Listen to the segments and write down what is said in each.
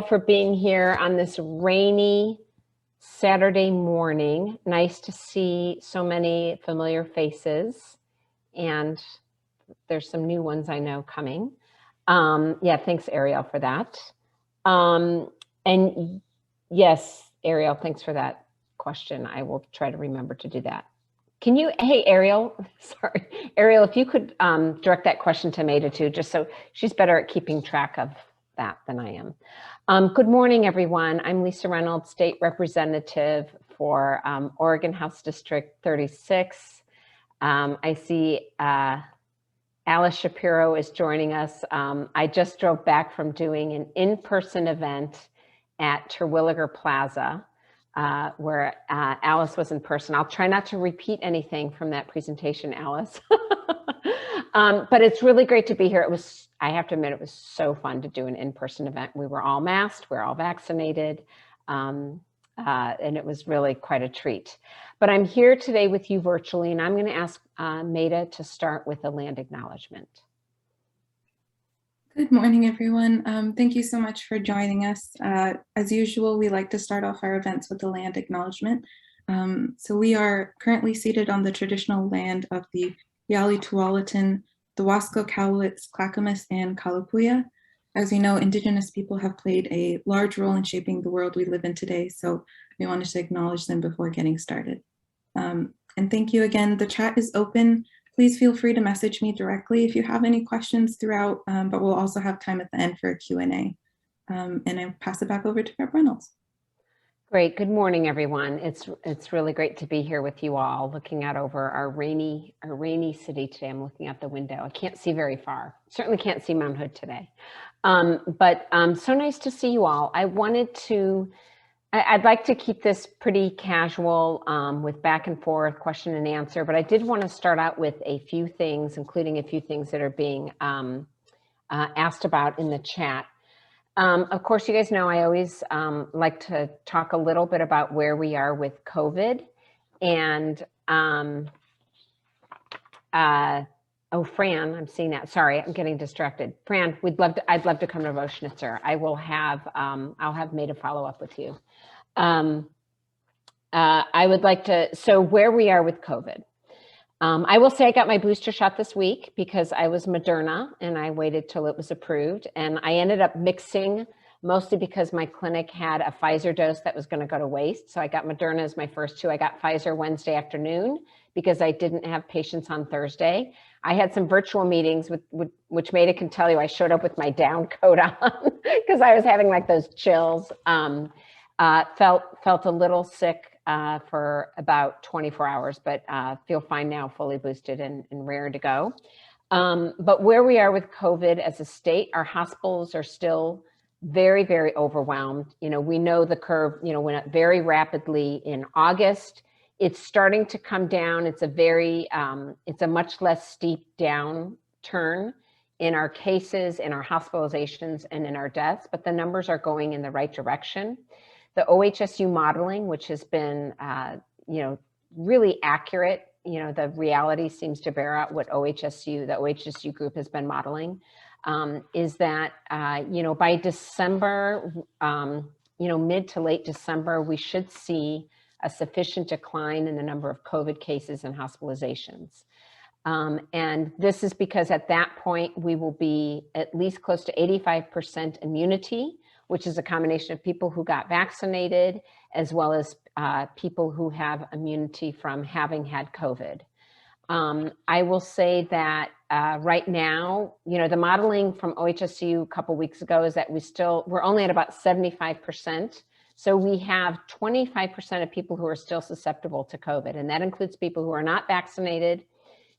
For being here on this rainy Saturday morning. Nice to see so many familiar faces, and there's some new ones I know coming. Yeah, thanks, Ariel, for that. And yes, Ariel, thanks for that question. I will try to remember to do that. Can you, hey, Ariel, sorry, Ariel, if you could direct that question to Maida too, just so she's better at keeping track of that than I am. Good morning, everyone. I'm Lisa Reynolds, State Representative for Oregon House District 36. I see Alice Shapiro is joining us. I just drove back from doing an in-person event at Terwilliger Plaza, where Alice was in person. I'll try not to repeat anything from that presentation, Alice. But it's really great to be here. I have to admit, it was so fun to do an in-person event. We were all masked, we were all vaccinated, and it was really quite a treat. But I'm here today with you virtually, and I'm going to ask Maida to start with a land acknowledgement. Good morning, everyone. Thank you so much for joining us. As usual, we like to start off our events with a land acknowledgement. So we are currently seated on the traditional land of the Yali Tualatin, the Wasco, Cowlitz, Clackamas, and Kalapuya. As you know, Indigenous people have played a large role in shaping the world we live in today, so we wanted to acknowledge them before getting started. And thank you again. The chat is open. Please feel free to message me directly if you have any questions throughout, but we'll also have time at the end for a Q&A. And I'll pass it back over to Rep. Reynolds. Great. Good morning, everyone. It's really great to be here with you all, looking out over our rainy city today. I'm looking out the window. I can't see very far. Certainly can't see Mount Hood today. But so nice to see you all. I'd like to keep this pretty casual with back and forth, question and answer, but I did want to start out with a few things, including a few things that are being asked about in the chat. Of course, you guys know I always like to talk a little bit about where we are with COVID. And, oh, Fran, I'm seeing that. Sorry, I'm getting distracted. Fran, I'd love to come to Voschnitzer. I'll have Maida follow up with you. I would like to, so where we are with COVID. I will say I got my booster shot this week because I was Moderna and I waited till it was approved. And I ended up mixing, mostly because my clinic had a Pfizer dose that was going to go to waste. So I got Moderna as my first two. I got Pfizer Wednesday afternoon because I didn't have patients on Thursday. I had some virtual meetings which Maida can tell you I showed up with my down coat on because I was having like those chills. Felt a little sick for about 24 hours, but feel fine now, fully boosted and raring to go. But where we are with COVID as a state, our hospitals are still very, very overwhelmed. You know, we know the curve, you know, went up very rapidly in August. It's starting to come down. It's a much less steep downturn in our cases, in our hospitalizations, and in our deaths, but the numbers are going in the right direction. The OHSU modeling, which has been, you know, really accurate, you know, the reality seems to bear out what the OHSU group has been modeling, is that, you know, by December, you know, mid to late December, we should see a sufficient decline in the number of COVID cases and hospitalizations. And this is because at that point, we will be at least close to 85% immunity, which is a combination of people who got vaccinated, as well as people who have immunity from having had COVID. I will say that right now, you know, the modeling from OHSU a couple weeks ago is that we're only at about 75%. So we have 25% of people who are still susceptible to COVID, and that includes people who are not vaccinated,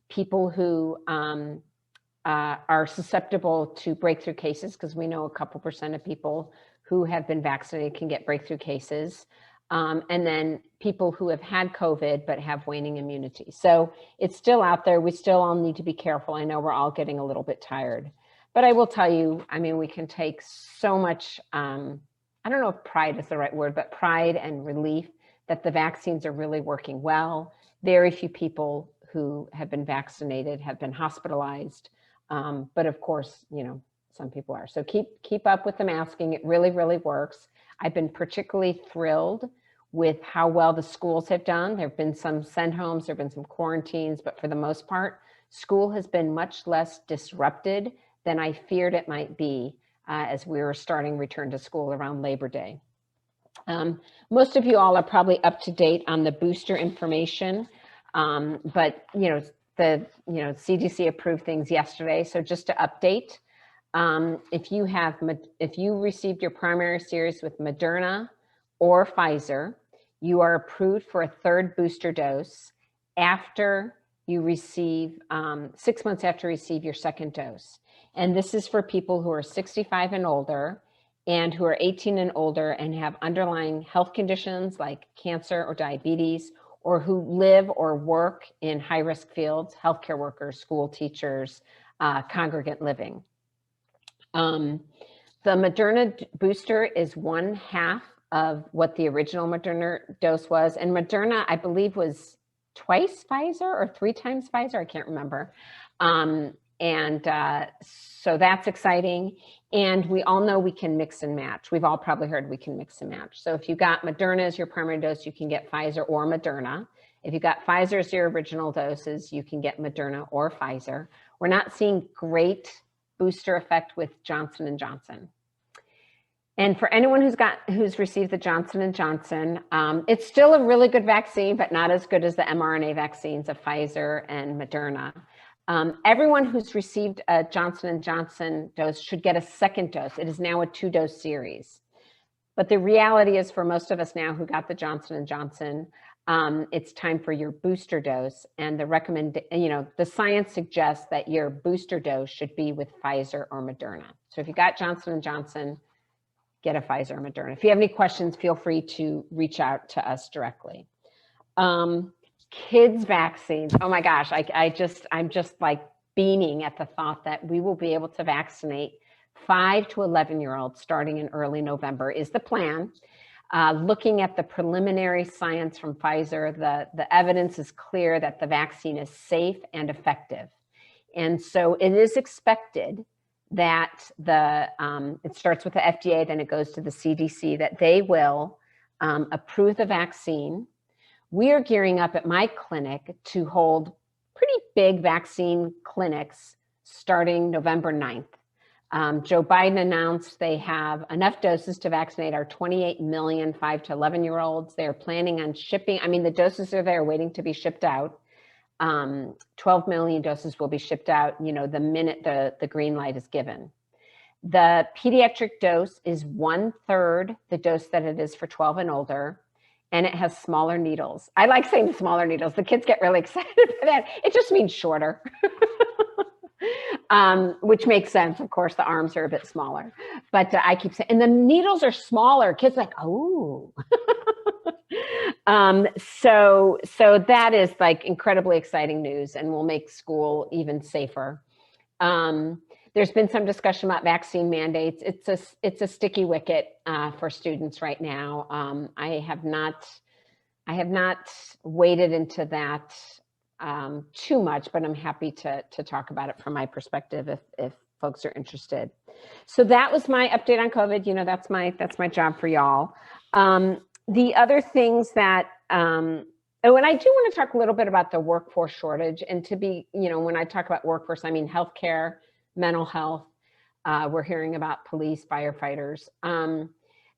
people who are susceptible to breakthrough cases, because we know a couple percent of people who have been vaccinated can get breakthrough cases. And then people who have had COVID but have waning immunity. So it's still out there. We still all need to be careful. I know we're all getting a little bit tired. But I will tell you, I mean, we can take so much, I don't know if pride is the right word, but pride and relief that the vaccines are really working well. Very few people who have been vaccinated have been hospitalized. But of course, you know, some people are. So keep up with the masking. It really, really works. I've been particularly thrilled with how well the schools have done. There have been some send homes, there have been some quarantines, but for the most part, school has been much less disrupted than I feared it might be as we were starting return to school around Labor Day. Most of you all are probably up to date on the booster information, but the CDC approved things yesterday. So just to update, if you received your primary series with Moderna or Pfizer, you are approved for a third booster dose after you receive 6 months after you receive your second dose. And this is for people who are 65 and older and who are 18 and older and have underlying health conditions like cancer or diabetes, or who live or work in high-risk fields, healthcare workers, school teachers, congregant living. The Moderna booster is 1/2 of what the original Moderna dose was. And Moderna, I believe, was twice Pfizer or 3 times Pfizer. I can't remember. So that's exciting. And we all know we can mix and match. We've all probably heard we can mix and match. So if you got Moderna as your primary dose, you can get Pfizer or Moderna. If you got Pfizer as your original doses, you can get Moderna or Pfizer. We're not seeing great booster effect with Johnson & Johnson. And for anyone who's received the Johnson & Johnson, it's still a really good vaccine, but not as good as the mRNA vaccines of Pfizer and Moderna. Everyone who's received a Johnson & Johnson dose should get a second dose. It is now a 2-dose series. But the reality is, for most of us now who got the Johnson & Johnson, it's time for your booster dose. And the science suggests that your booster dose should be with Pfizer or Moderna. So if you got Johnson & Johnson, get a Pfizer or Moderna. If you have any questions, feel free to reach out to us directly. Kids vaccines. Oh my gosh, I'm just like beaming at the thought that we will be able to vaccinate 5 to 11-year-olds starting in early November is the plan. Looking at the preliminary science from Pfizer, the evidence is clear that the vaccine is safe and effective. And so it is expected that it starts with the FDA, then it goes to the CDC, that they will approve the vaccine. We are gearing up at my clinic to hold pretty big vaccine clinics starting November 9th. Joe Biden announced they have enough doses to vaccinate our 28 million 5 to 11-year-olds. They're planning on shipping. I mean, the doses are there waiting to be shipped out. 12 million doses will be shipped out, the minute the green light is given. The pediatric dose is 1/3 the dose that it is for 12 and older. And it has smaller needles. I like saying smaller needles. The kids get really excited for that. It just means shorter, which makes sense. Of course, the arms are a bit smaller, but I keep saying, and the needles are smaller. Kids are like, oh. So that is like incredibly exciting news and will make school even safer. There's been some discussion about vaccine mandates. It's a sticky wicket for students right now. I have not waded into that too much, but I'm happy to talk about it from my perspective if folks are interested. So that was my update on COVID. That's my job for y'all. The other things that and I do want to talk a little bit about the workforce shortage, and when I talk about workforce, I mean healthcare, mental health. We're hearing about police, firefighters.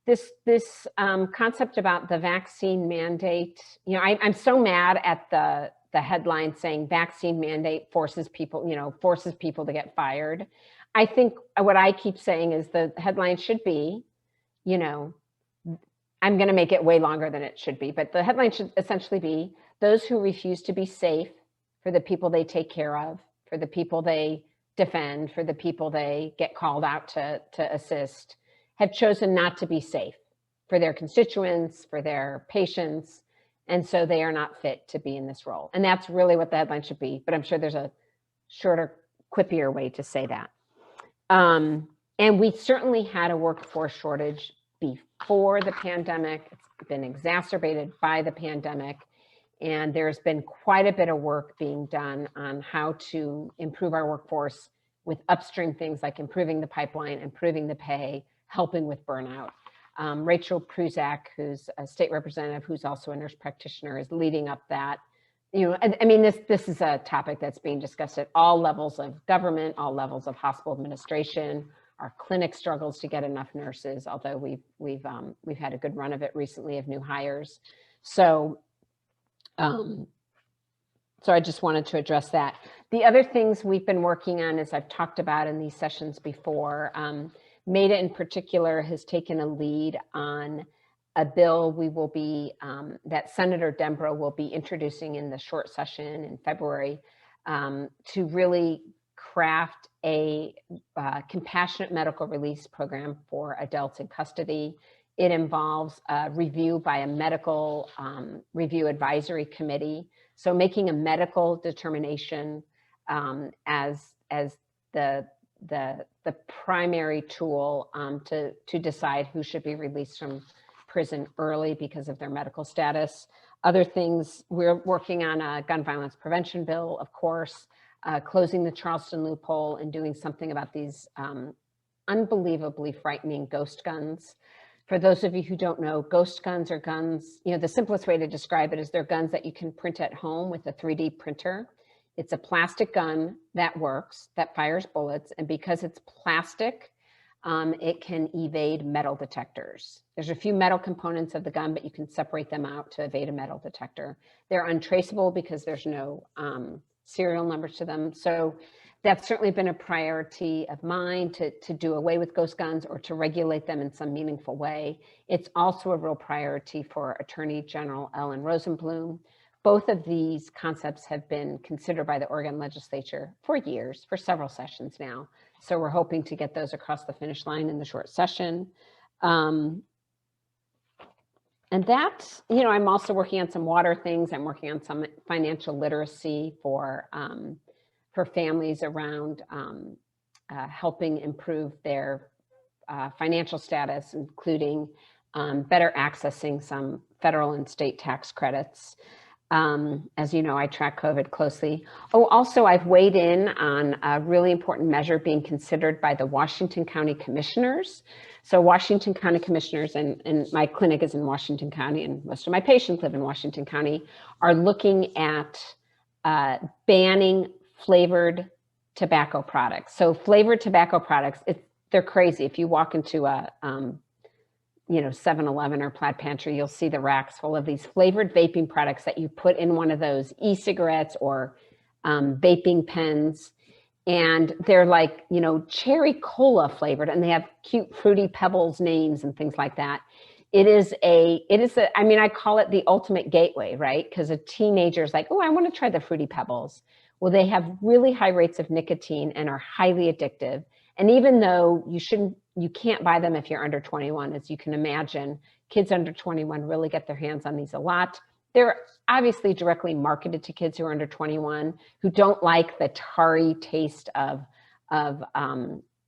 This concept about the vaccine mandate, I'm so mad at the headline saying vaccine mandate forces people to get fired. I think what I keep saying is the headline should be, I'm going to make it way longer than it should be, but the headline should essentially be those who refuse to be safe for the people they take care of, for the people they defend, for the people they get called out to assist, have chosen not to be safe for their constituents, for their patients, and so they are not fit to be in this role. And that's really what the headline should be, but I'm sure there's a shorter, quippier way to say that. And we certainly had a workforce shortage before the pandemic. It's been exacerbated by the pandemic. And there's been quite a bit of work being done on how to improve our workforce with upstream things like improving the pipeline, improving the pay, helping with burnout. Rachel Pruzak, who's a state representative, who's also a nurse practitioner, is leading up that. I mean, this is a topic that's being discussed at all levels of government, all levels of hospital administration. Our clinic struggles to get enough nurses, although we've had a good run of it recently of new hires. So I just wanted to address that. The other things we've been working on, as I've talked about in these sessions before, MEDA in particular has taken a lead on a bill we will be, that Senator Dembrow will be introducing in the short session in February, to really craft a compassionate medical release program for adults in custody. It involves a review by a medical review advisory committee. So making a medical determination as the primary tool to decide who should be released from prison early because of their medical status. Other things, we're working on a gun violence prevention bill, of course, closing the Charleston loophole and doing something about these unbelievably frightening ghost guns. For those of you who don't know, ghost guns are guns, the simplest way to describe it is they're guns that you can print at home with a 3D printer. It's a plastic gun that works, that fires bullets, and because it's plastic, it can evade metal detectors. There's a few metal components of the gun, but you can separate them out to evade a metal detector. They're untraceable because there's no serial numbers to them. So that's certainly been a priority of mine to do away with ghost guns or to regulate them in some meaningful way. It's also a real priority for Attorney General Ellen Rosenblum. Both of these concepts have been considered by the Oregon legislature for years, for several sessions now. So we're hoping to get those across the finish line in the short session. And that, I'm also working on some water things. I'm working on some financial literacy for families around helping improve their financial status, including better accessing some federal and state tax credits. As you know, I track COVID closely. Oh, also, I've weighed in on a really important measure being considered by the Washington County Commissioners. So Washington County Commissioners, and my clinic is in Washington County, and most of my patients live in Washington County, are looking at banning flavored tobacco products. So flavored tobacco products, they're crazy. If you walk into a 7-Eleven or Plaid Pantry, you'll see the racks full of these flavored vaping products that you put in one of those e-cigarettes or vaping pens. And they're like, cherry cola flavored, and they have cute Fruity Pebbles names and things like that. I call it the ultimate gateway, right? Because a teenager's like, oh, I want to try the Fruity Pebbles. Well, they have really high rates of nicotine and are highly addictive. And even though you can't buy them if you're under 21, as you can imagine, kids under 21 really get their hands on these a lot. They're obviously directly marketed to kids who are under 21 who don't like the tarry taste of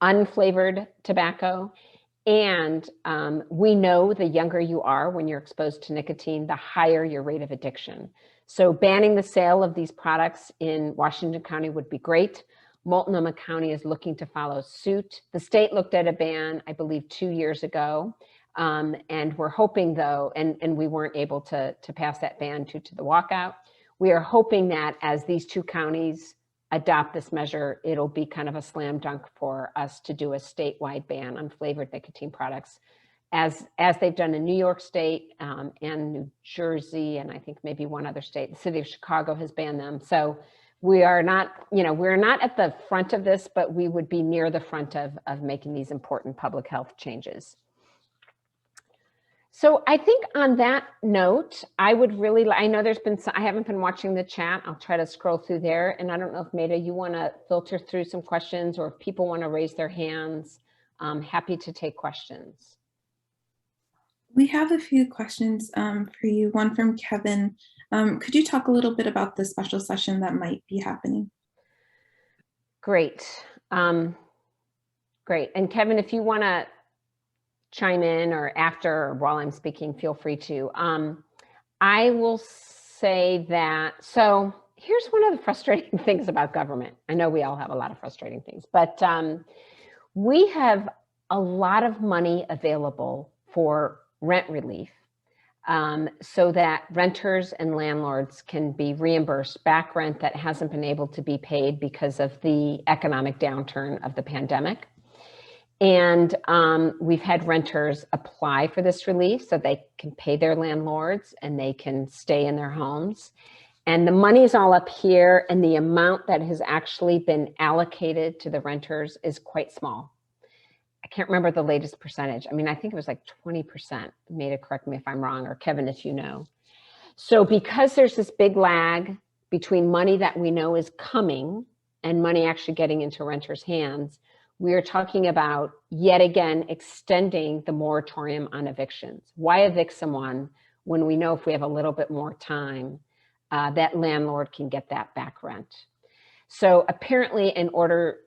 unflavored tobacco. And we know the younger you are when you're exposed to nicotine, the higher your rate of addiction. So banning the sale of these products in Washington County would be great. Multnomah County is looking to follow suit. The state looked at a ban, I believe, 2 years ago. And we're hoping, though, and we weren't able to pass that ban due to the walkout. We are hoping that as these two counties adopt this measure, it'll be kind of a slam dunk for us to do a statewide ban on flavored nicotine products, as they've done in New York State and New Jersey, and I think maybe one other state. The city of Chicago has banned them. So we are not, we're not at the front of this, but we would be near the front of making these important public health changes. So I think on that note, I know I haven't been watching the chat. I'll try to scroll through there. And I don't know if Maida, you want to filter through some questions, or if people want to raise their hands, I'm happy to take questions. We have a few questions for you. One from Kevin. Could you talk a little bit about the special session that might be happening? Great. Great. And Kevin, if you want to chime in or after or while I'm speaking, feel free to. I will say that, so here's one of the frustrating things about government. I know we all have a lot of frustrating things, but we have a lot of money available for rent relief, so that renters and landlords can be reimbursed back rent that hasn't been able to be paid because of the economic downturn of the pandemic. And we've had renters apply for this relief so they can pay their landlords and they can stay in their homes. And the money's all up here, and the amount that has actually been allocated to the renters is quite small. I can't remember the latest percentage. I mean, I think it was like 20%. Maida, correct me if I'm wrong, or Kevin, if you know. So because there's this big lag between money that we know is coming and money actually getting into renters' hands, we are talking about, yet again, extending the moratorium on evictions. Why evict someone when we know if we have a little bit more time, that landlord can get that back rent? So apparently,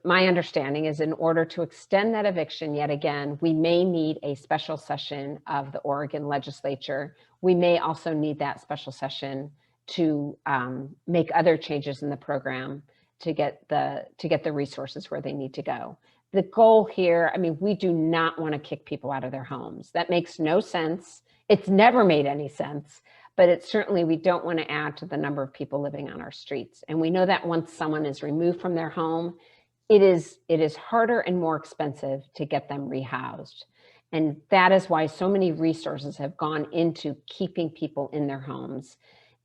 my understanding is in order to extend that eviction yet again, we may need a special session of the Oregon legislature. We may also need that special session to make other changes in the program to get the resources where they need to go. The goal here, I mean, we do not want to kick people out of their homes. That makes no sense. It's never made any sense, but it's certainly, we don't want to add to the number of people living on our streets. And we know that once someone is removed from their home, it is harder and more expensive to get them rehoused. And that is why so many resources have gone into keeping people in their homes.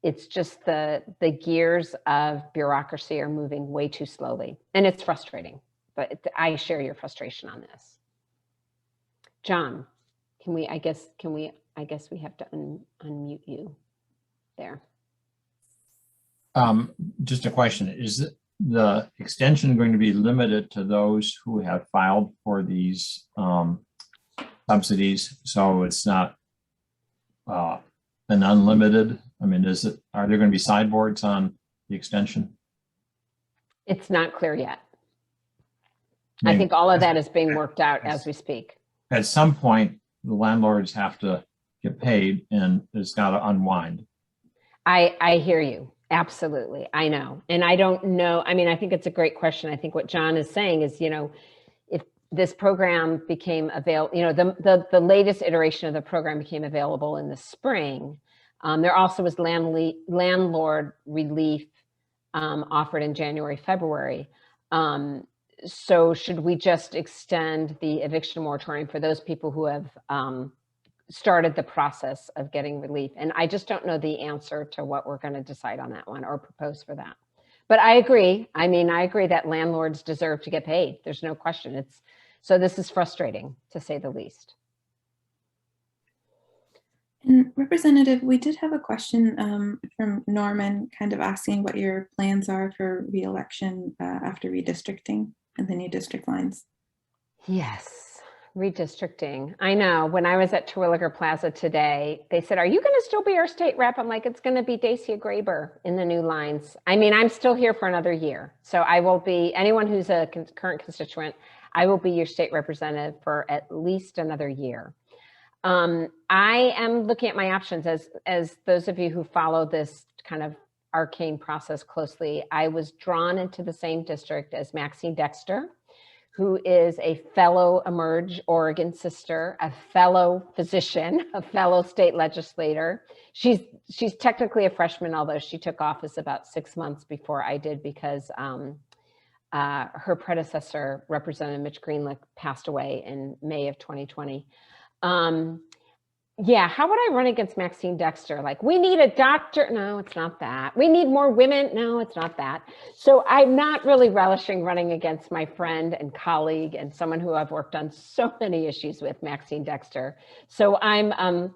It's just the gears of bureaucracy are moving way too slowly, and it's frustrating. But I share your frustration on this. John, I guess we have to unmute you there. Just a question. Is the extension going to be limited to those who have filed for these subsidies? So it's not an unlimited, I mean, are there going to be sideboards on the extension? It's not clear yet. I think all of that is being worked out as we speak. At some point, the landlords have to get paid, and it's got to unwind. I hear you. Absolutely. I know. And I don't know. I mean, I think it's a great question. I think what John is saying is, if this program became available, the latest iteration of the program became available in the spring, there also was landlord relief offered in January, February. So should we just extend the eviction moratorium for those people who have started the process of getting relief? And I just don't know the answer to what we're going to decide on that one or propose for that. But I agree. I mean, I agree that landlords deserve to get paid. There's no question. So this is frustrating, to say the least. And Representative, we did have a question from Norman kind of asking what your plans are for re-election after redistricting and the new district lines. Yes, redistricting. I know. When I was at Terwilliger Plaza today, they said, "Are you going to still be our state rep?" I'm like, "It's going to be Dacia Graber in the new lines." I mean, I'm still here for another year. So I will be, anyone who's a current constituent, I will be your state representative for at least another year. I am looking at my options. As those of you who follow this kind of arcane process closely, I was drawn into the same district as Maxine Dexter, who is a fellow Emerge Oregon sister, a fellow physician, a fellow state legislator. She's technically a freshman, although she took office about 6 months before I did, because her predecessor, Representative Mitch Greenlick, passed away in May of 2020. Yeah, how would I run against Maxine Dexter? Like, we need a doctor. No, it's not that. We need more women. No, it's not that. So I'm not really relishing running against my friend and colleague and someone who I've worked on so many issues with, Maxine Dexter. So I'm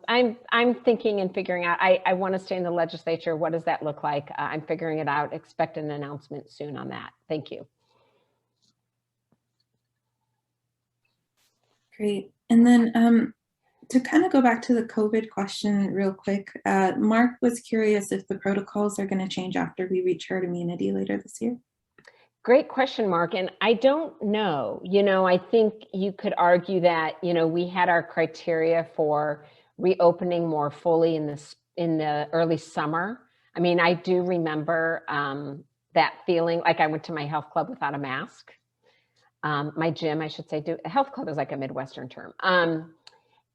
thinking and figuring out, I want to stay in the legislature. What does that look like? I'm figuring it out. Expect an announcement soon on that. Thank you. Great. And then to kind of go back to the COVID question real quick, Mark was curious if the protocols are going to change after we reach herd immunity later this year. Great question, Mark. And I don't know, I think you could argue that, we had our criteria for reopening more fully in the early summer. I mean, I do remember that feeling like I went to my health club without a mask. My gym, I should say, a health club is like a Midwestern term.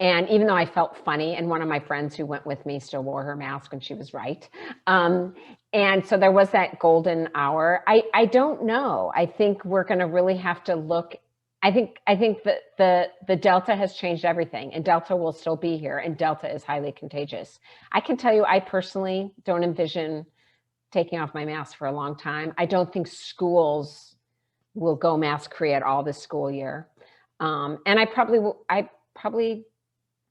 And even though I felt funny, and one of my friends who went with me still wore her mask, and she was right. And so there was that golden hour. I don't know. I think we're going to really have to look. I think that the Delta has changed everything, and Delta will still be here, and Delta is highly contagious. I can tell you, I personally don't envision taking off my mask for a long time. I don't think schools will go mask free at all this school year. And I probably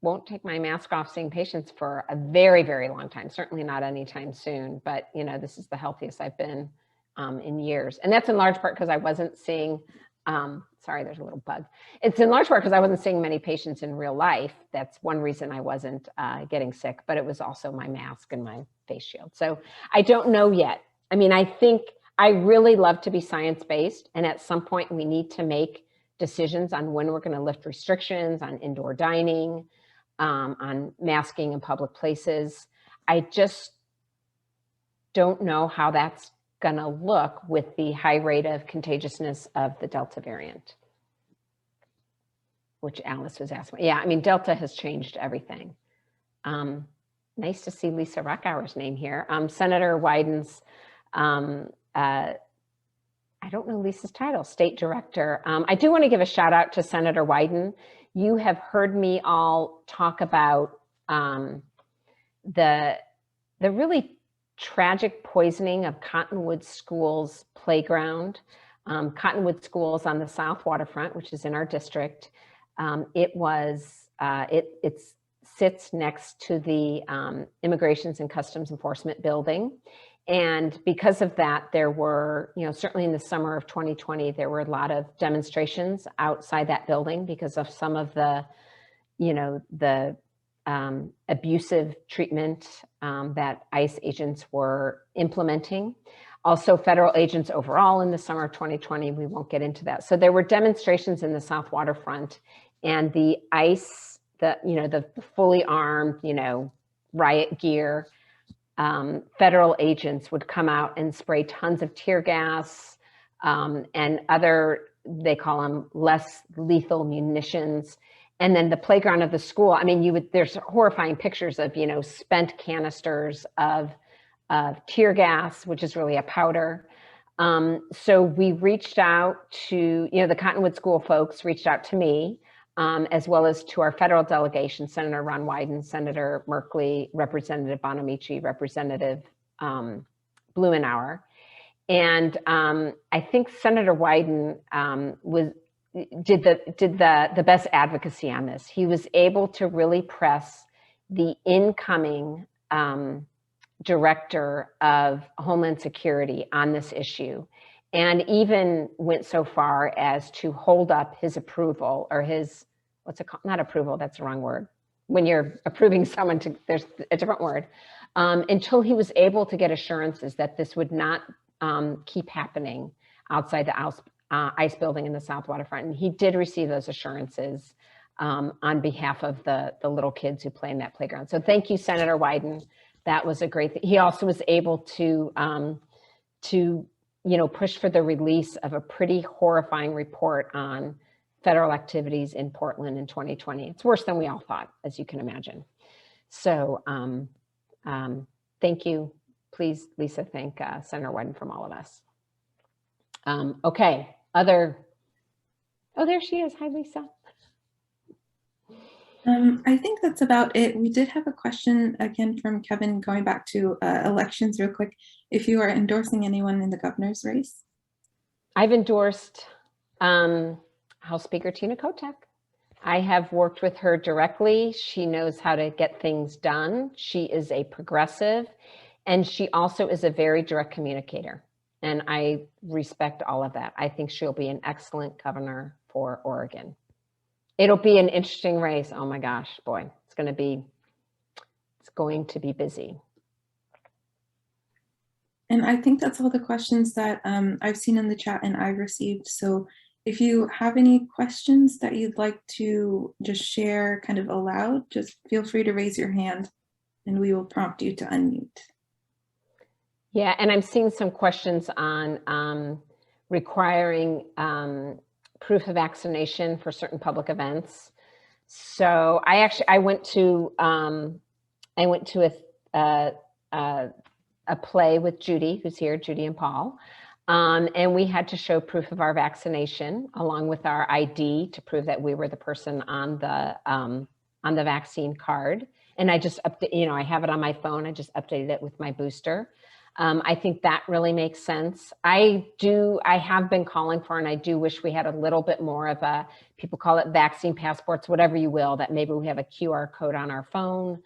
won't take my mask off seeing patients for a very, very long time. Certainly not anytime soon, but you know, this is the healthiest I've been in years. And that's in large part because I wasn't seeing, sorry, there's a little bug. It's in large part because I wasn't seeing many patients in real life. That's one reason I wasn't getting sick, but it was also my mask and my face shield. So I don't know yet. I mean, I think I really love to be science-based, and at some point we need to make decisions on when we're going to lift restrictions on indoor dining, on masking in public places. I just don't know how that's going to look with the high rate of contagiousness of the Delta variant, which Alice was asking. Yeah, I mean, Delta has changed everything. Nice to see Lisa Rockhour's name here. Senator Wyden's, I don't know Lisa's title, State Director. I do want to give a shout out to Senator Wyden. You have heard me all talk about the really tragic poisoning of Cottonwood School's playground. Cottonwood School's on the South Waterfront, which is in our district. It sits next to the Immigrations and Customs Enforcement building. And because of that, there were, certainly in the summer of 2020, there were a lot of demonstrations outside that building because of some of the, abusive treatment that ICE agents were implementing. Also, federal agents overall in the summer of 2020, we won't get into that. So there were demonstrations in the South Waterfront, and the ICE, the fully armed, riot gear, federal agents would come out and spray tons of tear gas and other, they call them less lethal munitions. And then the playground of the school, I mean, there's horrifying pictures of, spent canisters of tear gas, which is really a powder. So we reached out to, the Cottonwood School folks reached out to me, as well as to our federal delegation, Senator Ron Wyden, Senator Merkley, Representative Bonamici, Representative Blumenauer. And I think Senator Wyden did the best advocacy on this. He was able to really press the incoming director of Homeland Security on this issue, and even went so far as to hold up his approval, or his, what's it called? Not approval, that's the wrong word. When you're approving someone, there's a different word, until he was able to get assurances that this would not keep happening outside the ICE building in the South Waterfront. And he did receive those assurances on behalf of the little kids who play in that playground. So thank you, Senator Wyden. That was a great thing. He also was able to push for the release of a pretty horrifying report on federal activities in Portland in 2020. It's worse than we all thought, as you can imagine. So thank you. Please, Lisa, thank Senator Wyden from all of us. Okay, oh, there she is. Hi, Lisa. I think that's about it. We did have a question again from Kevin, going back to elections real quick. If you are endorsing anyone in the governor's race? I've endorsed House Speaker Tina Kotek. I have worked with her directly. She knows how to get things done. She is a progressive, and she also is a very direct communicator. And I respect all of that. I think she'll be an excellent governor for Oregon. It'll be an interesting race. Oh my gosh, boy, it's going to be busy. And I think that's all the questions that I've seen in the chat and I've received. So if you have any questions that you'd like to just share kind of aloud, just feel free to raise your hand and we will prompt you to unmute. Yeah, and I'm seeing some questions on requiring proof of vaccination for certain public events. So I went to a play with Judy, who's here, Judy and Paul, and we had to show proof of our vaccination along with our ID to prove that we were the person on the vaccine card. And I just I have it on my phone. I just updated it with my booster. I think that really makes sense. I have been calling for, and I do wish we had a little bit more of a, people call it vaccine passports, whatever you will, that maybe we have a QR code on our phone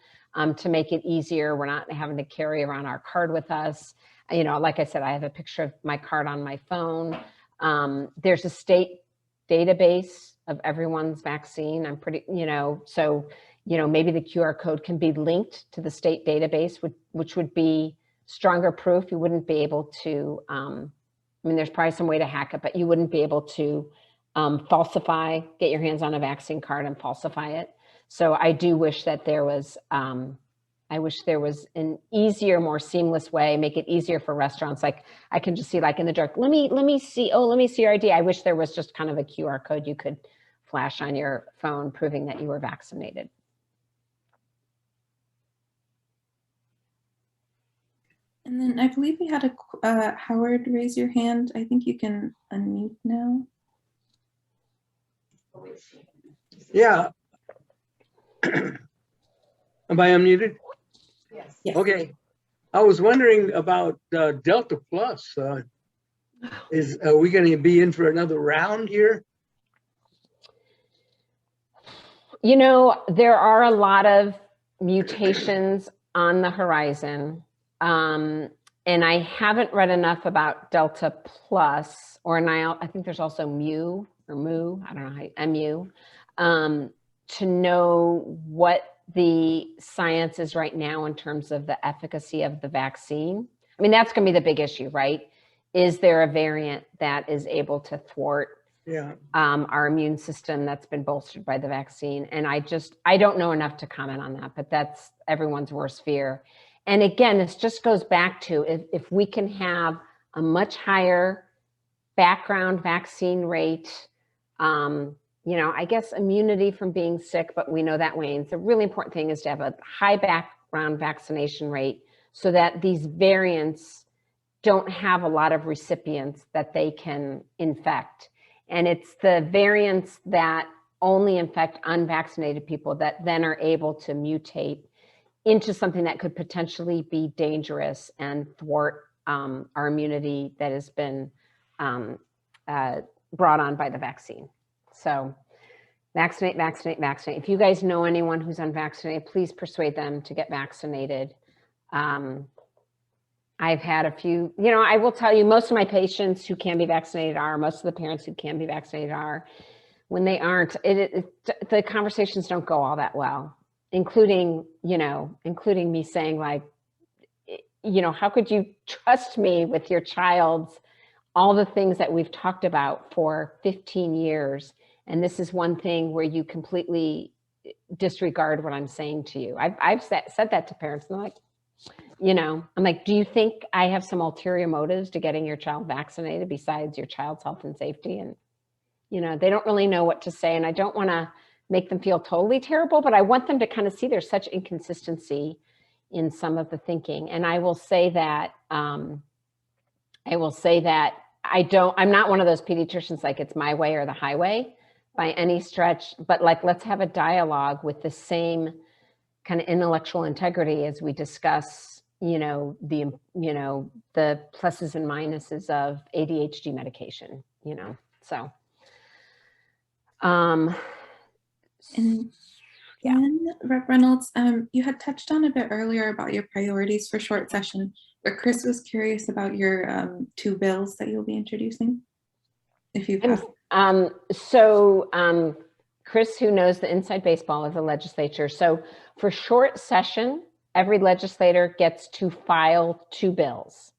to make it easier. We're not having to carry around our card with us. Like I said, I have a picture of my card on my phone. There's a state database of everyone's vaccine. I'm pretty, so, maybe the QR code can be linked to the state database, which would be stronger proof. You wouldn't be able to, there's probably some way to hack it, but you wouldn't be able to get your hands on a vaccine card and falsify it. So I do wish that there was, I wish there was an easier, more seamless way, make it easier for restaurants. Like I can just see like in the dark, let me see your ID. I wish there was just kind of a QR code you could flash on your phone proving that you were vaccinated. And then I believe we had a Howard raise your hand. I think you can unmute now. Yeah. Am I unmuted? Yes. Okay. I was wondering about Delta Plus. Are we going to be in for another round here? There are a lot of mutations on the horizon. And I haven't read enough about Delta Plus, I think there's also Mu, I don't know how, MU, to know what the science is right now in terms of the efficacy of the vaccine. That's going to be the big issue, right? Is there a variant that is able to thwart our immune system that's been bolstered by the vaccine? And I don't know enough to comment on that, but that's everyone's worst fear. And again, this just goes back to if we can have a much higher background vaccine rate, I guess immunity from being sick, but we know that wanes. The really important thing is to have a high background vaccination rate so that these variants don't have a lot of recipients that they can infect. And it's the variants that only infect unvaccinated people that then are able to mutate into something that could potentially be dangerous and thwart our immunity that has been brought on by the vaccine. So vaccinate, vaccinate, vaccinate. If you guys know anyone who's unvaccinated, please persuade them to get vaccinated. I've had a few, I will tell you, most of my patients who can be vaccinated are, most of the parents who can be vaccinated are. When they aren't, the conversations don't go all that well. Including me saying like, how could you trust me with your child's, all the things that we've talked about for 15 years. And this is one thing where you completely disregard what I'm saying to you. I've said that to parents and they're like, I'm like, do you think I have some ulterior motives to getting your child vaccinated besides your child's health and safety? And, they don't really know what to say. And I don't want to make them feel totally terrible, but I want them to kind of see there's such inconsistency in some of the thinking. And I will say that, I'm not one of those pediatricians like it's my way or the highway by any stretch, but like, let's have a dialogue with the same kind of intellectual integrity as we discuss, the pluses and minuses of ADHD medication, so. And then, Rep. Reynolds, you had touched on a bit earlier about your priorities for short session, but Chris was curious about your 2 bills that you'll be introducing, if you have. Chris, who knows the inside baseball of the legislature. So for short session, every legislator gets to file 2 bills.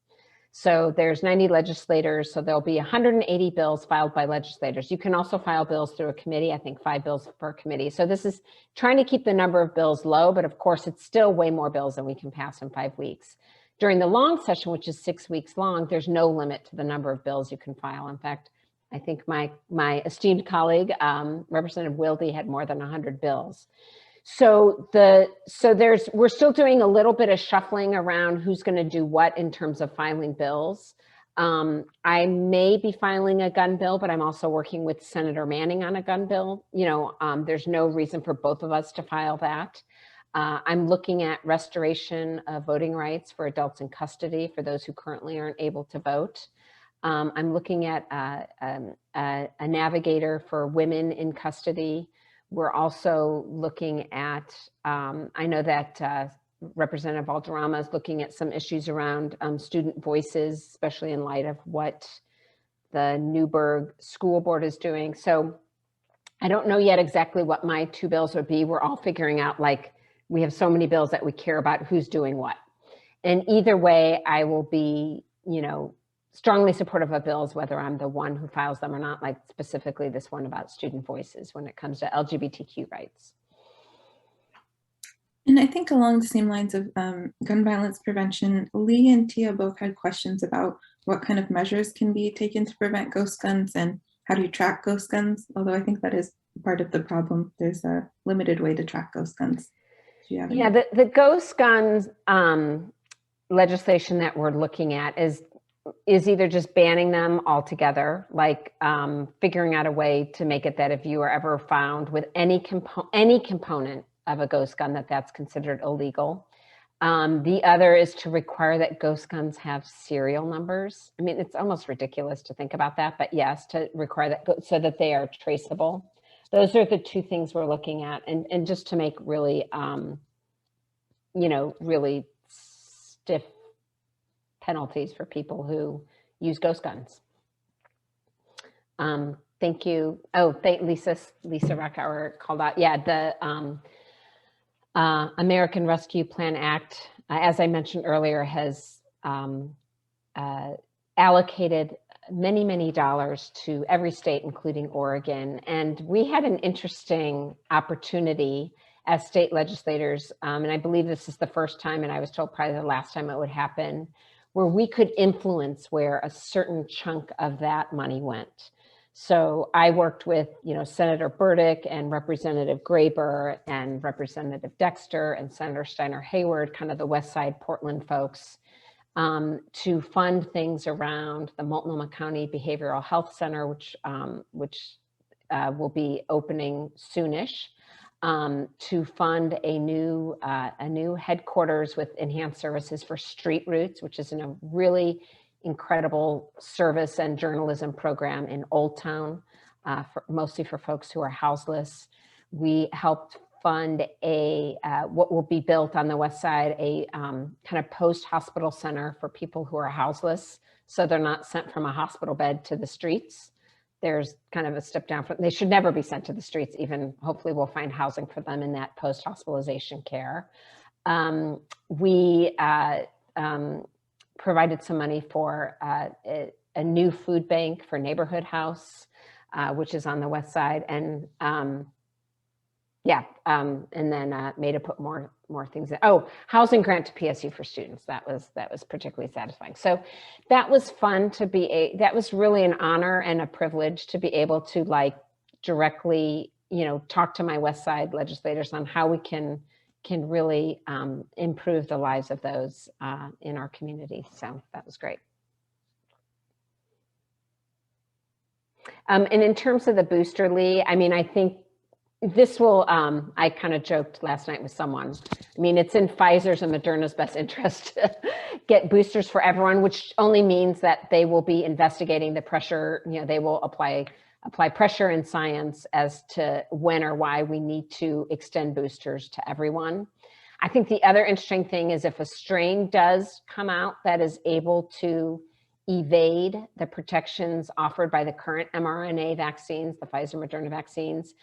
So there's 90 legislators, so there'll be 180 bills filed by legislators. You can also file bills through a committee, I think 5 bills per committee. So this is trying to keep the number of bills low, but of course it's still way more bills than we can pass in 5 weeks. During the long session, which is 6 weeks long, there's no limit to the number of bills you can file. In fact, I think my esteemed colleague, Representative Wilde, had more than 100 bills. So we're still doing a little bit of shuffling around who's going to do what in terms of filing bills. I may be filing a gun bill, but I'm also working with Senator Manning on a gun bill. There's no reason for both of us to file that. I'm looking at restoration of voting rights for adults in custody for those who currently aren't able to vote. I'm looking at a navigator for women in custody. We're also looking at, I know that Representative Valderrama is looking at some issues around student voices, especially in light of what the Newburgh School Board is doing. So I don't know yet exactly what my 2 bills would be. We're all figuring out, like, we have so many bills that we care about who's doing what. And either way, I will be, strongly supportive of bills, whether I'm the one who files them or not, like specifically this one about student voices when it comes to LGBTQ rights. And I think along the same lines of gun violence prevention, Lee and Tia both had questions about what kind of measures can be taken to prevent ghost guns and how do you track ghost guns, although I think that is part of the problem. There's a limited way to track ghost guns. Do you have any? Yeah, the ghost guns legislation that we're looking at is either just banning them altogether, like figuring out a way to make it that if you are ever found with any component of a ghost gun, that's considered illegal. The other is to require that ghost guns have serial numbers. I mean, it's almost ridiculous to think about that, but yes, to require that so that they are traceable. Those are the 2 things we're looking at, and just to make really, really stiff penalties for people who use ghost guns. Thank you. Oh, Lisa Ruckauer called out. Yeah, the American Rescue Plan Act, as I mentioned earlier, has allocated many dollars to every state, including Oregon. And we had an interesting opportunity as state legislators, and I believe this is the first time, and I was told probably the last time it would happen, where we could influence where a certain chunk of that money went. So I worked with, Senator Burdick and Representative Graber and Representative Dexter and Senator Steiner Hayward, kind of the West Side Portland folks, to fund things around the Multnomah County Behavioral Health Center, which will be opening soonish, to fund a new headquarters with enhanced services for Street Roots, which is a really incredible service and journalism program in Old Town, mostly for folks who are houseless. We helped fund what will be built on the West Side, a kind of post-hospital center for people who are houseless, so they're not sent from a hospital bed to the streets. There's kind of a step down from, they should never be sent to the streets, even hopefully we'll find housing for them in that post-hospitalization care. We provided some money for a new food bank for Neighborhood House, which is on the West Side, and and then made to put more things in. Oh, housing grant to PSU for students. That was particularly satisfying. So that was fun to be that was really an honor and a privilege to be able to directly, talk to my West Side legislators on how we can really improve the lives of those in our community. So that was great. And in terms of the booster, Lee, I mean, I think this will, I kind of joked last night with someone. I mean, it's in Pfizer's and Moderna's best interest to get boosters for everyone, which only means that they will be investigating the pressure, they will apply pressure in science as to when or why we need to extend boosters to everyone. I think the other interesting thing is if a strain does come out that is able to evade the protections offered by the current mRNA vaccines, the Pfizer Moderna vaccines,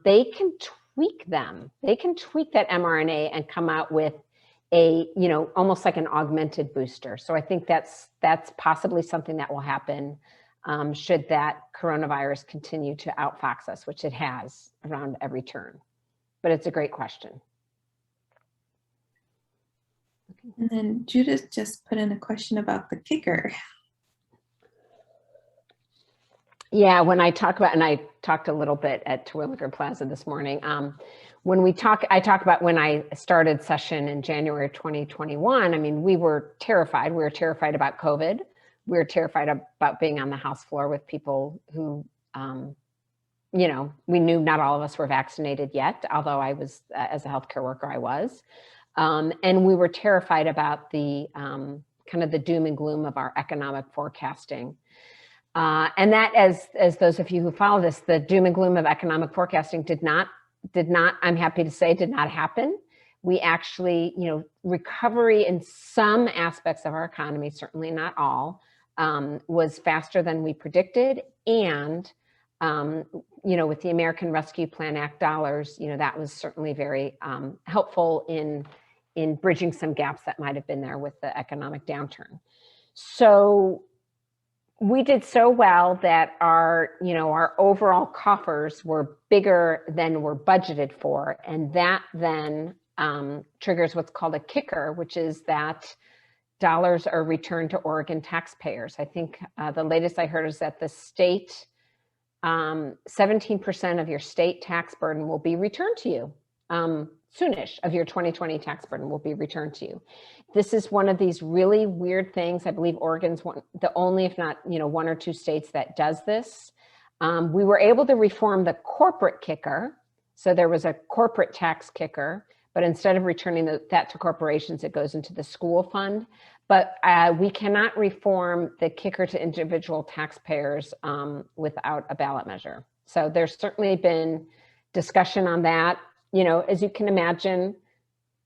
they can tweak them. They can tweak that mRNA and come out with a, almost like an augmented booster. So I think that's possibly something that will happen should that coronavirus continue to outfox us, which it has around every turn. But it's a great question. And then Judith just put in a question about the kicker. Yeah, when I talk about, and I talked a little bit at Terwilliger Plaza this morning. When I talk about when I started session in January of 2021, I mean, we were terrified. We were terrified about COVID. We were terrified about being on the House floor with people who, you know, we knew not all of us were vaccinated yet, although I was, as a healthcare worker, I was. And we were terrified about the kind of the doom and gloom of our economic forecasting. And that, as those of you who follow this, the doom and gloom of economic forecasting did not, I'm happy to say, did not happen. We actually, you know, recovery in some aspects of our economy, certainly not all, was faster than we predicted. And, you know, with the American Rescue Plan Act dollars, you know, that was certainly very helpful in bridging some gaps that might have been there with the economic downturn. So we did so well that our, you know, our overall coffers were bigger than were budgeted for. And that then triggers what's called a kicker, which is that dollars are returned to Oregon taxpayers. I think the latest I heard is that the state, 17% of your state tax burden will be returned to you. Soonish of your 2020 tax burden will be returned to you. This is one of these really weird things. I believe Oregon's the only, if not, you know, one or two states that does this. We were able to reform the corporate kicker. So there was a corporate tax kicker, but instead of returning that to corporations, it goes into the school fund. But we cannot reform the kicker to individual taxpayers without a ballot measure. So there's certainly been discussion on that. You know, as you can imagine,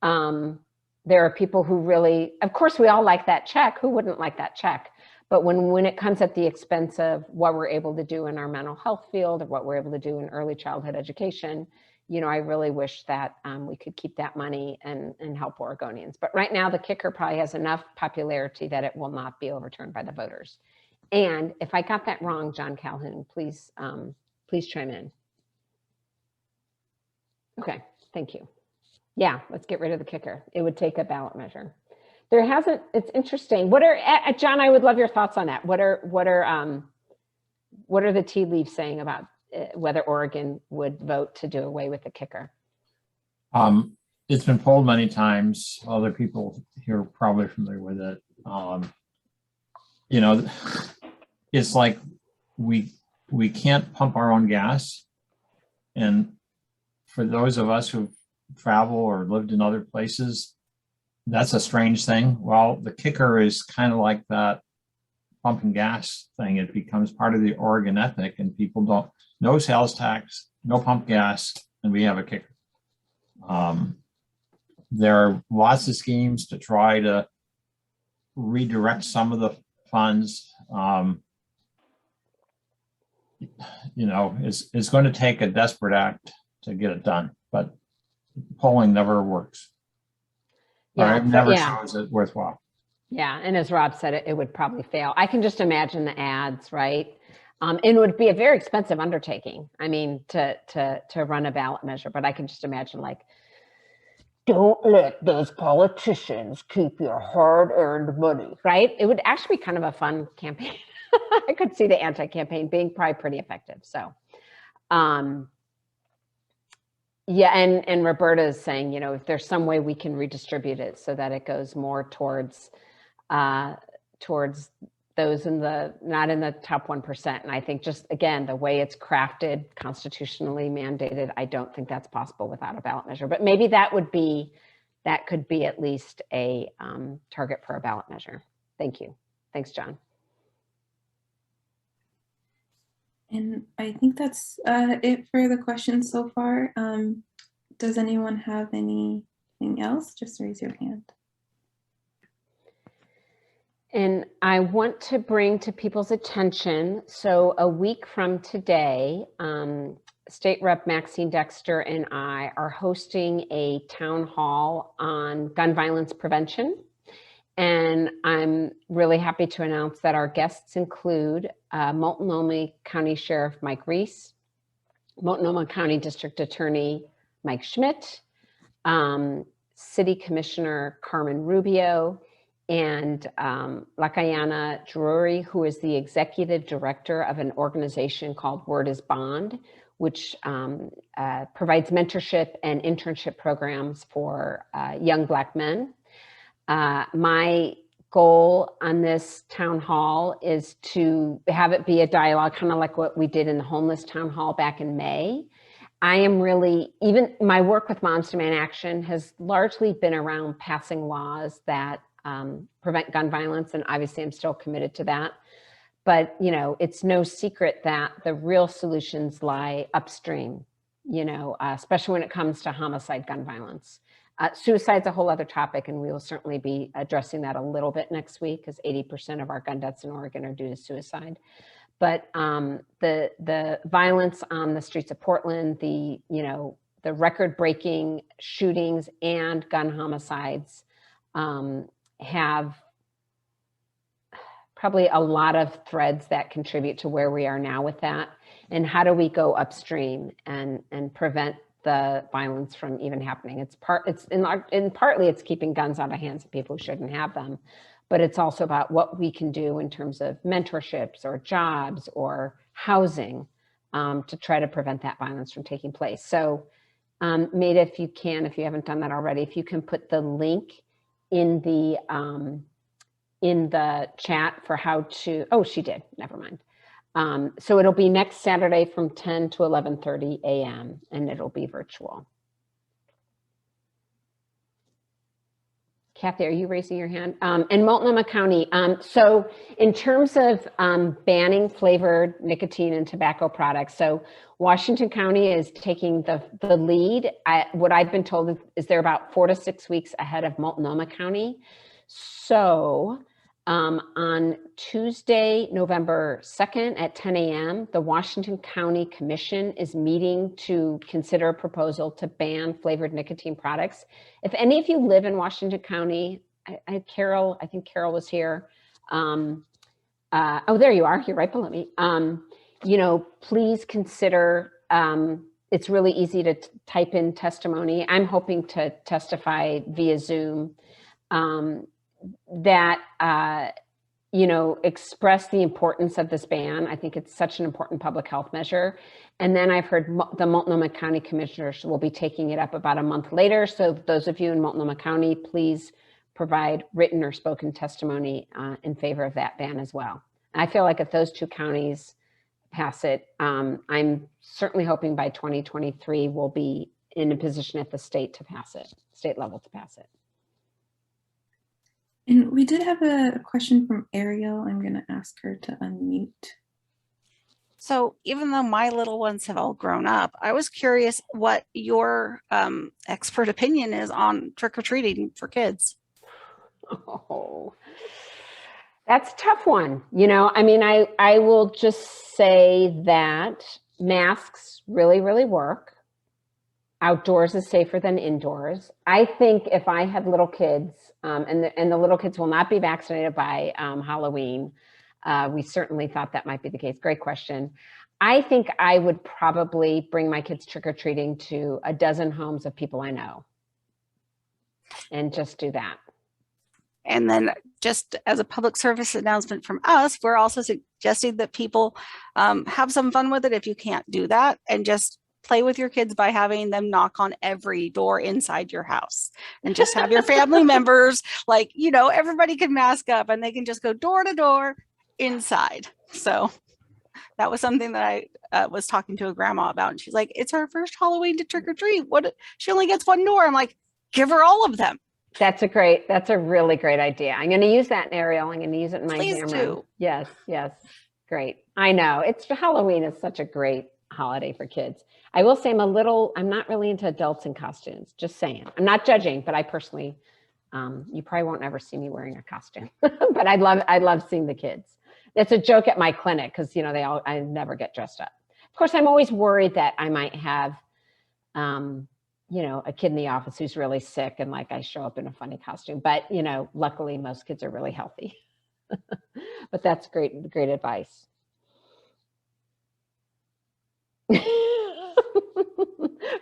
there are people who really, of course, we all like that check. Who wouldn't like that check? But when it comes at the expense of what we're able to do in our mental health field or what we're able to do in early childhood education, you know, I really wish that we could keep that money and help Oregonians. But right now, the kicker probably has enough popularity that it will not be overturned by the voters. And if I got that wrong, John Calhoun, please chime in. Okay, thank you. Yeah, let's get rid of the kicker. It would take a ballot measure. There hasn't, it's interesting. What are, John, I would love your thoughts on that. What are the tea leaves saying about whether Oregon would vote to do away with the kicker? It's been polled many times. Other people here are probably familiar with it. You know, it's like we can't pump our own gas. And for those of us who travel or lived in other places, that's a strange thing. Well, the kicker is kind of like that pumping gas thing. It becomes part of the Oregon ethic, and people don't, no sales tax, no pump gas, and we have a kicker. There are lots of schemes to try to redirect some of the funds. You know, it's going to take a desperate act to get it done, but polling never works. Yeah, or it never shows it worthwhile. Yeah, and as Rob said, it would probably fail. I can just imagine the ads, right? It would be a very expensive undertaking. I mean, to run a ballot measure, but I can just imagine, like, don't let those politicians keep your hard-earned money, right? It would actually be kind of a fun campaign. I could see the anti-campaign being probably pretty effective. So, yeah, and Roberta is saying, you know, if there's some way we can redistribute it so that it goes more towards those in the, not in the top 1%. And I think just, again, the way it's crafted, constitutionally mandated, I don't think that's possible without a ballot measure. But maybe that could be at least a target for a ballot measure. Thank you. Thanks, John. And I think that's it for the questions so far. Does anyone have anything else? Just raise your hand. And I want to bring to people's attention, so a week from today, State Rep Maxine Dexter and I are hosting a town hall on gun violence prevention. And I'm really happy to announce that our guests include Multnomah County Sheriff Mike Reese, Multnomah County District Attorney Mike Schmidt, City Commissioner Carmen Rubio, and Lakayana Drury, who is the executive director of an organization called Word is Bond, which provides mentorship and internship programs for young Black men. My goal on this town hall is to have it be a dialogue, kind of like what we did in the homeless town hall back in May. I am really, even my work with Moms Demand Action has largely been around passing laws that prevent gun violence, and obviously I'm still committed to that. But, you know, it's no secret that the real solutions lie upstream, you know, especially when it comes to homicide gun violence. Suicide's a whole other topic, and we will certainly be addressing that a little bit next week, because 80% of our gun deaths in Oregon are due to suicide. But the violence on the streets of Portland, the record-breaking shootings and gun homicides have probably a lot of threads that contribute to where we are now with that. And how do we go upstream and prevent the violence from even happening? Partly it's keeping guns out of hands of people who shouldn't have them, but it's also about what we can do in terms of mentorships or jobs or housing to try to prevent that violence from taking place. So Maida, if you haven't done that already, if you can put the link in the chat for how to, oh, she did, never mind. So it'll be next Saturday from 10 to 11:30 a.m. and it'll be virtual. Kathy, are you raising your hand? And Multnomah County. So in terms of banning flavored nicotine and tobacco products, so Washington County is taking the lead. What I've been told is they're about 4 to 6 weeks ahead of Multnomah County. So on Tuesday, November 2nd at 10 a.m., the Washington County Commission is meeting to consider a proposal to ban flavored nicotine products. If any of you live in Washington County, I think Carol was here. Oh, there you are. You're right below me. You know, please consider, it's really easy to type in testimony. I'm hoping to testify via Zoom. That, you know, express the importance of this ban. I think it's such an important public health measure. And then I've heard the Multnomah County Commissioners will be taking it up about a month later. So those of you in Multnomah County, please provide written or spoken testimony in favor of that ban as well. And I feel like if those two counties pass it, I'm certainly hoping by 2023 we'll be in a position at the state level to pass it. And we did have a question from Ariel. I'm going to ask her to unmute. So even though my little ones have all grown up, I was curious what your expert opinion is on trick-or-treating for kids. Oh, that's a tough one. You know, I mean, I will just say that masks really, really work. Outdoors is safer than indoors. I think if I had little kids, and the little kids will not be vaccinated by Halloween, we certainly thought that might be the case. Great question. I think I would probably bring my kids trick-or-treating to a dozen homes of people I know and just do that. And then just as a public service announcement from us, we're also suggesting that people have some fun with it if you can't do that, and just play with your kids by having them knock on every door inside your house, and just have your family members, like, you know, everybody can mask up and they can just go door to door inside. So that was something that I was talking to a grandma about, and she's like, it's her first Halloween to trick or treat. She only gets one door. I'm like, give her all of them. That's a really great idea. I'm going to use that in Ariel. I'm going to use it in my Please camera. do. Yes. Great. I know Halloween is such a great holiday for kids. I will say I'm not really into adults in costumes, just saying. I'm not judging, but I personally, you probably won't ever see me wearing a costume, but I love seeing the kids. It's a joke at my clinic because, you know, I never get dressed up. Of course, I'm always worried that I might have, you know, a kid in the office who's really sick and like I show up in a funny costume, but, you know, luckily most kids are really healthy. But that's great advice.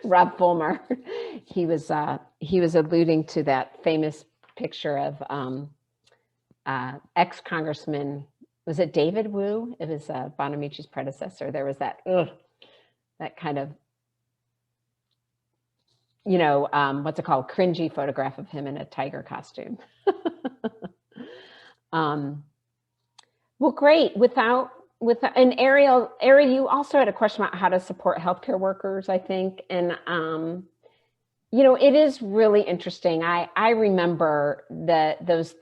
Rob Fulmer. He was alluding to that famous picture of ex-Congressman, was it David Wu? It was Bonamici's predecessor. There was that kind of, what's it called? Cringy photograph of him in a tiger costume. Well, great. And Ariel, you also had a question about how to support healthcare workers, I think. And, it is really interesting. I remember those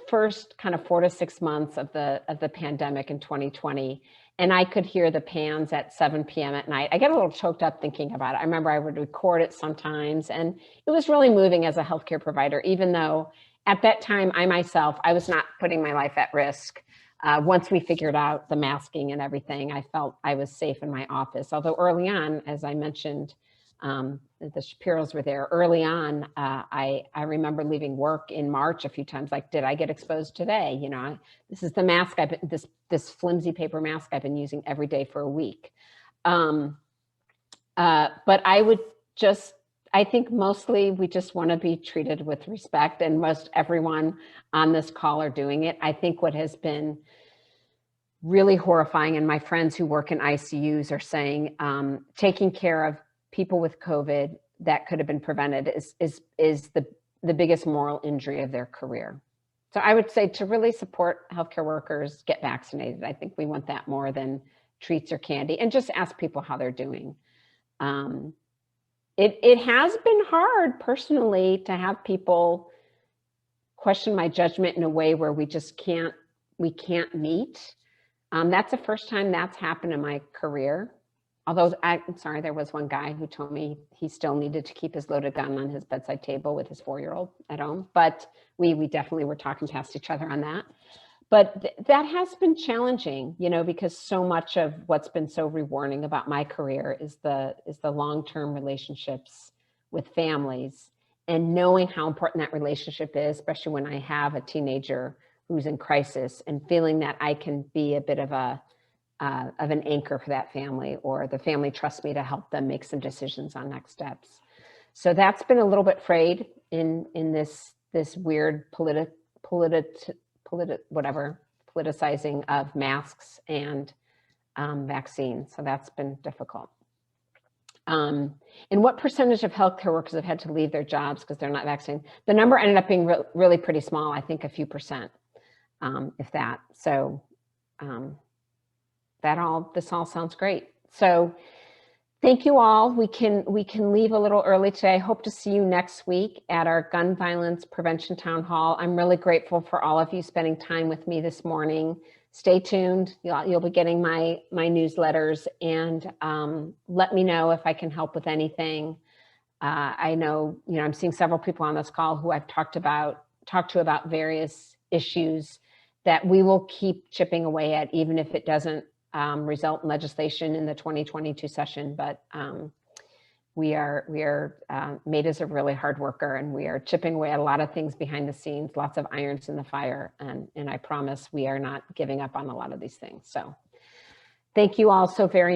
first kind of 4 to 6 months of the pandemic in 2020, and I could hear the pans at 7 p.m. at night. I get a little choked up thinking about it. I remember I would record it sometimes, and it was really moving as a healthcare provider, even though at that time, I was not putting my life at risk. Once we figured out the masking and everything, I felt I was safe in my office. Although early on, as I mentioned, the Shapiros were there. Early on, I remember leaving work in March a few times, like, did I get exposed today? This is the mask this flimsy paper mask I've been using every day for a week. But I think mostly we just want to be treated with respect, and most everyone on this call are doing it. I think what has been really horrifying, and my friends who work in ICUs are saying, taking care of people with COVID that could have been prevented is the biggest moral injury of their career. So I would say to really support healthcare workers, get vaccinated. I think we want that more than treats or candy, and just ask people how they're doing. It has been hard personally to have people question my judgment in a way where we can't meet. That's the first time that's happened in my career. Although I'm sorry, there was one guy who told me he still needed to keep his loaded gun on his bedside table with his 4-year-old at home. But we definitely were talking past each other on that. But that has been challenging, because so much of what's been so rewarding about my career is the long-term relationships with families, and knowing how important that relationship is, especially when I have a teenager who's in crisis, and feeling that I can be a bit of an anchor for that family, or the family trusts me to help them make some decisions on next steps. So that's been a little bit frayed in this weird politicizing of masks and vaccines. So that's been difficult. And what percentage of healthcare workers have had to leave their jobs because they're not vaccinated? The number ended up being really pretty small. I think a few percent, if that. So this all sounds great. So thank you all. We can leave a little early today. I hope to see you next week at our Gun Violence Prevention Town Hall. I'm really grateful for all of you spending time with me this morning. Stay tuned. You'll be getting my newsletters, and let me know if I can help with anything. I know, I'm seeing several people on this call who I've talked to about various issues that we will keep chipping away at, even if it doesn't result in legislation in the 2022 session. But we are Maida is a really hard worker, and we are chipping away at a lot of things behind the scenes, lots of irons in the fire. And I promise we are not giving up on a lot of these things. So thank you all so very much.